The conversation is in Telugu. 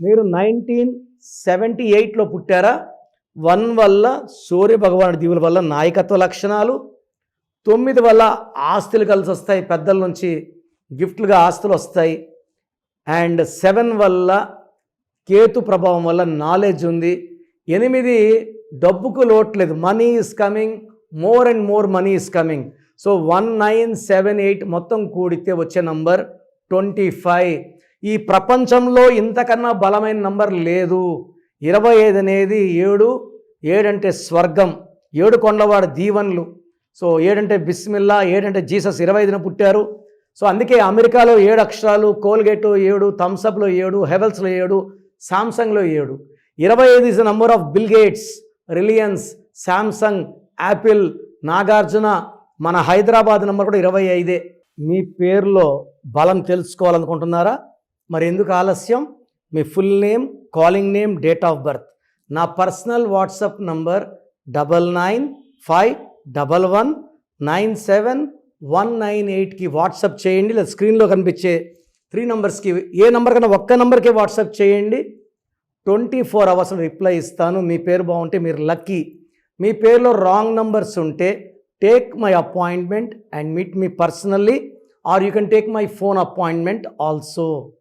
మీరు 1978లో పుట్టారా? 1 వల్ల సూర్య భగవానుడి దీవుల వల్ల నాయకత్వ లక్షణాలు, 9 వల్ల ఆస్తులు కలిసి వస్తాయి, పెద్దల నుంచి గిఫ్ట్లుగా ఆస్తులు వస్తాయి, అండ్ 7 వల్ల కేతు ప్రభావం వల్ల నాలెడ్జ్ ఉంది, 8 డబ్బుకు లోట్లేదు, money is coming, more and more money is coming. So 1978 మొత్తం కూడితే వచ్చే నంబర్ 25. ఈ ప్రపంచంలో ఇంతకన్నా బలమైన నంబర్ లేదు. 25 అనేది 7 అంటే స్వర్గం, 7 కొండవాడు దీవెనలు. సో 7 అంటే బిస్మిల్లా, 7 అంటే జీసస్ 25న పుట్టారు. సో అందుకే అమెరికాలో 7 అక్షరాలు, Colgate 7, థమ్సప్లో 7, హెవెల్స్లో 7, సామ్సంగ్లో 7. 25 is the number of bill gates, Reliance, Samsung, Apple, Nagarjuna. మన హైదరాబాద్ నెంబర్ కూడా 25. మీ పేరులో బలం తెలుసుకోవాలనుకుంటున్నారా? మరి ఎందుకు ఆలస్యం? మీ full name, calling name, date of birth. నా పర్సనల్ వాట్సాప్ నంబర్ 995111971981కి వాట్సాప్ చేయండి. లేదా స్క్రీన్లో కనిపించే 3 నంబర్స్కి ఏ నంబర్ కన్నా ఒక్క నంబర్కే వాట్సాప్ చేయండి. 24 అవర్స్ రిప్లై ఇస్తాను. మీ పేరు బాగుంటే మీరు లక్కీ. మీ పేరులో రాంగ్ నంబర్స్ ఉంటే take my appointment and meet me personally, or you can take my phone appointment also.